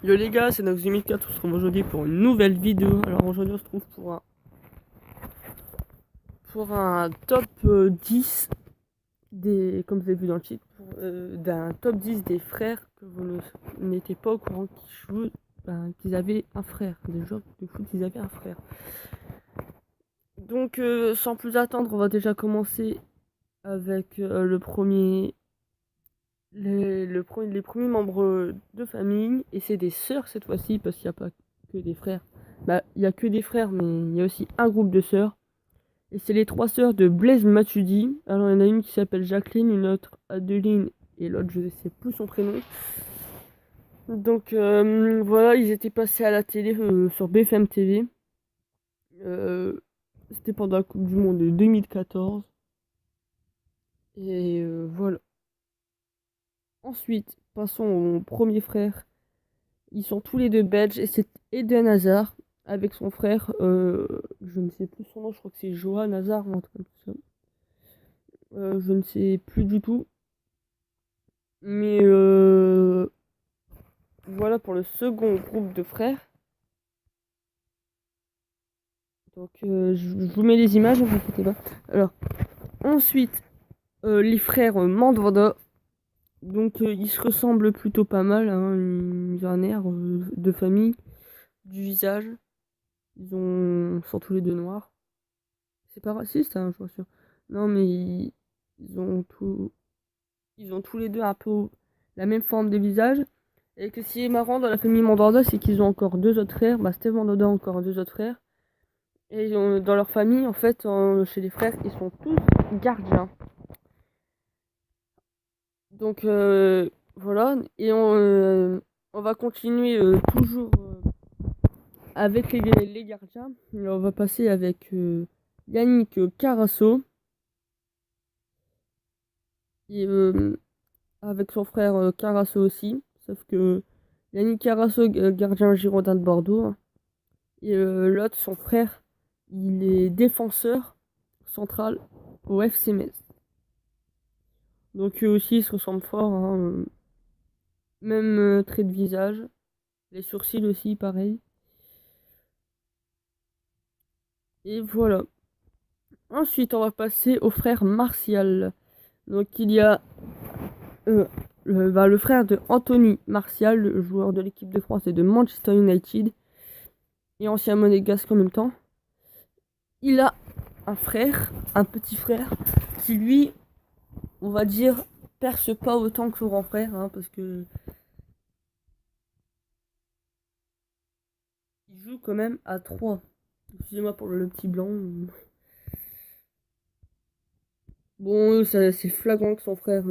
Yo les gars, c'est Noxumika, on se retrouve aujourd'hui pour une nouvelle vidéo. Alors aujourd'hui on se trouve pour un top 10 des, comme vous avez vu dans le titre, d'un top 10 des frères que n'étiez pas au courant qu'ils avaient un frère, des joueurs de foot qu'ils avaient un frère. Donc sans plus attendre, on va déjà commencer avec les premiers membres de famille, et c'est des sœurs cette fois-ci, parce qu'il n'y a pas que des frères. Bah, il y a que des frères, mais il y a aussi un groupe de sœurs. Et c'est les trois sœurs de Blaise Matuidi. Alors, il y en a une qui s'appelle Jacqueline, une autre Adeline, et l'autre, je ne sais plus son prénom. Donc, voilà, ils étaient passés à la télé sur BFM TV. C'était pendant la Coupe du Monde de 2014. Et voilà. Ensuite, passons au premier frère. Ils sont tous les deux belges et c'est Eden Hazard avec son frère, je ne sais plus son nom, je crois que c'est Johan Hazard ou un truc comme ça. Je ne sais plus du tout. Mais voilà pour le second groupe de frères. Donc je vous mets les images, ne vous inquiétez pas. Alors, ensuite, les frères Mandanda. Donc ils se ressemblent plutôt pas mal, hein. Ils ont un air de famille, du visage. Sont tous les deux noirs. C'est pas raciste, hein, je sûr. Non, mais ils ont ils ont tous les deux un peu la même forme de visage. Et que ce qui est marrant dans la famille Mandanda, c'est qu'ils ont encore deux autres frères. Bah, Steve Mandanda a encore deux autres frères. Et dans leur famille, en fait, chez les frères, ils sont tous gardiens. Donc voilà. Et on va continuer toujours avec les gardiens. Et on va passer avec Yannick Carasso. Et avec son frère Carasso aussi. Sauf que Yannick Carasso, gardien girondin de Bordeaux. Et l'autre, son frère, il est défenseur central au FC Metz. Donc eux aussi, ils se ressemblent fort, hein. Même trait de visage. Les sourcils aussi, pareil. Et voilà. Ensuite, on va passer au frère Martial. Donc il y a le frère de Anthony Martial, le joueur de l'équipe de France et de Manchester United, et ancien monégasque en même temps. Il a un frère, un petit frère, qui lui, on va dire, perce pas autant que son grand frère, hein, parce que il joue quand même à 3. Excusez-moi pour le petit blanc. Bon, c'est flagrant que son frère.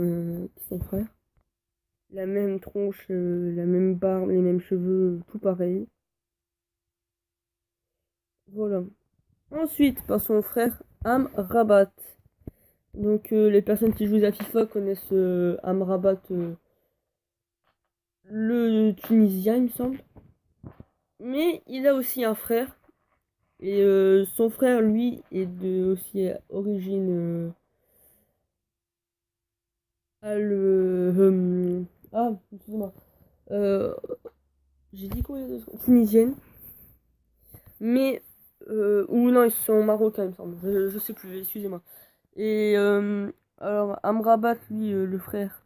La même tronche, la même barbe, les mêmes cheveux, tout pareil. Voilà. Ensuite, par son frère Amrabat. Donc, les personnes qui jouent à FIFA connaissent Amrabat, le Tunisien, il me semble. Mais il a aussi un frère. Et son frère, lui, est de aussi origine. Excusez-moi. Euh, j'ai dit quoi? Tunisienne. Mais. Ou non, ils sont marocains, il me semble. Je sais plus, excusez-moi. Et alors, Amrabat, lui, le frère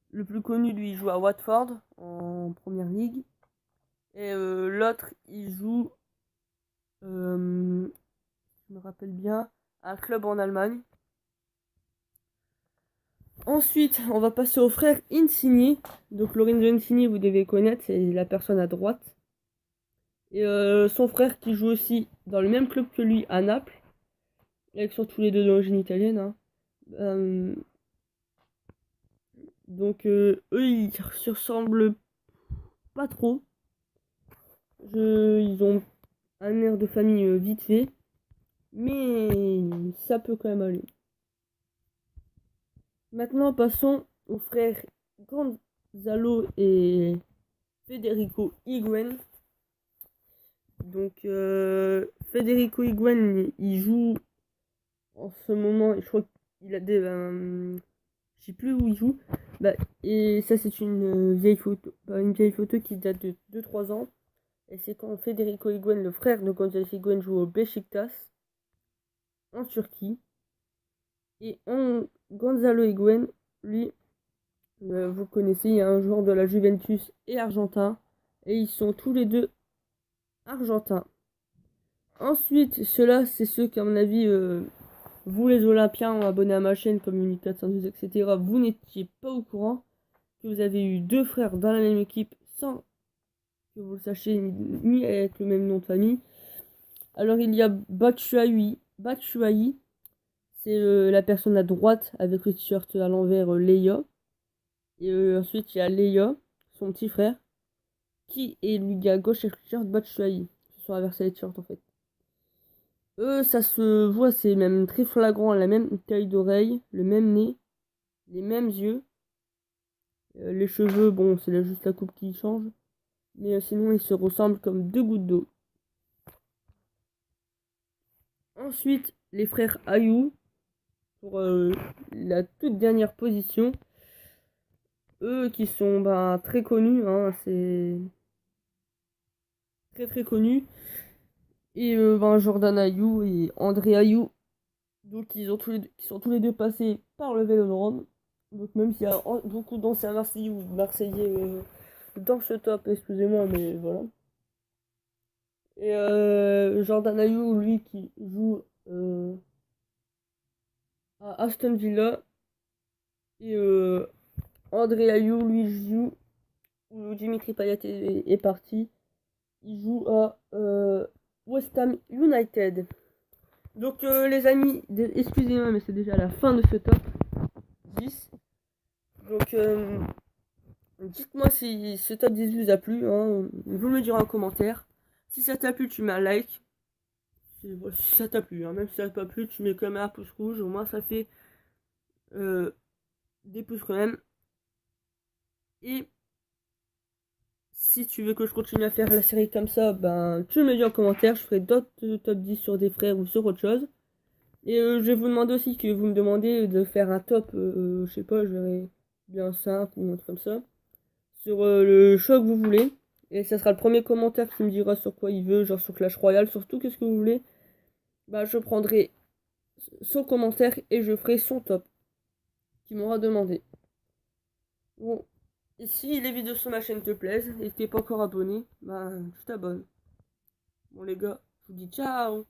le plus connu, lui, il joue à Watford en première ligue. Et l'autre, il joue, je me rappelle bien, un club en Allemagne. Ensuite, on va passer au frère Insigne. Donc Lorenzo Insigne, vous devez connaître, c'est la personne à droite. Et son frère qui joue aussi dans le même club que lui à Naples. Et ils sont tous les deux d'origine italienne, hein. Donc eux, ils se ressemblent pas trop. Ils ont un air de famille vite fait. Mais ça peut quand même aller. Maintenant, passons aux frères Gonzalo et Federico Higuain. Donc, Federico Higuain, il joue en ce moment, je crois qu'il a des. Je sais plus où il joue, Bah, et ça, c'est une vieille photo. Une vieille photo qui date de 2-3 ans. Et c'est quand Federico Higuaín, le frère de Gonzalo Higuaín, joue au Beşiktaş en Turquie. Et Gonzalo Higuaín, lui, vous connaissez, il y a un joueur de la Juventus et argentin. Et ils sont tous les deux argentins. Ensuite, ceux-là, c'est ceux qui, à mon avis, vous les Olympiens abonnés à ma chaîne comme Unique 412, etc., vous n'étiez pas au courant que vous avez eu deux frères dans la même équipe sans que vous le sachiez ni avec le même nom de famille. Alors il y a Batshuayi. Batshuayi, c'est la personne à droite avec le t-shirt à l'envers, Leia. Et ensuite il y a Leia, son petit frère, qui est lui à gauche avec le t-shirt Batshuayi. Ils sont inversés les t-shirts en fait. Eux, ça se voit, c'est même très flagrant, la même taille d'oreille, le même nez, les mêmes yeux. Les cheveux, bon, c'est là juste la coupe qui change. Mais sinon, ils se ressemblent comme deux gouttes d'eau. Ensuite, les frères Ayou, pour la toute dernière position. Eux qui sont très connus, hein, c'est très très connu. Et Jordan Ayou et André Ayou. Donc ils sont tous les deux passés par le Vélodrome. Donc même s'il y a beaucoup d'anciens Marseillais ou Marseillais dans ce top, excusez-moi, mais voilà. Et Jordan Ayou, lui, qui joue à Aston Villa. Et André Ayou, lui, joue où Dimitri Payet est parti. Il joue à West Ham United. Donc les amis, excusez-moi, mais c'est déjà la fin de ce top 10. Donc dites-moi si ce top 10 vous a plu, hein. Vous me le direz en commentaire. Si ça t'a plu, tu mets un like. Si ça t'a plu, hein. Même si ça t'a pas plu, tu mets quand même un pouce rouge. Au moins ça fait des pouces quand même. Et si tu veux que je continue à faire la série comme ça, tu me le dis en commentaire. Je ferai d'autres top 10 sur des frères ou sur autre chose. Et je vais vous demander aussi que vous me demandez de faire un top, je sais pas, je verrai bien 5 ou un truc comme ça, sur le choix que vous voulez. Et ça sera le premier commentaire qui me dira sur quoi il veut, genre sur Clash Royale, surtout qu'est-ce que vous voulez. Je prendrai son commentaire et je ferai son top qu'il m'aura demandé. Bon, et si les vidéos sur ma chaîne te plaisent et que t'es pas encore abonné, tu t'abonnes. Bon les gars, je vous dis ciao.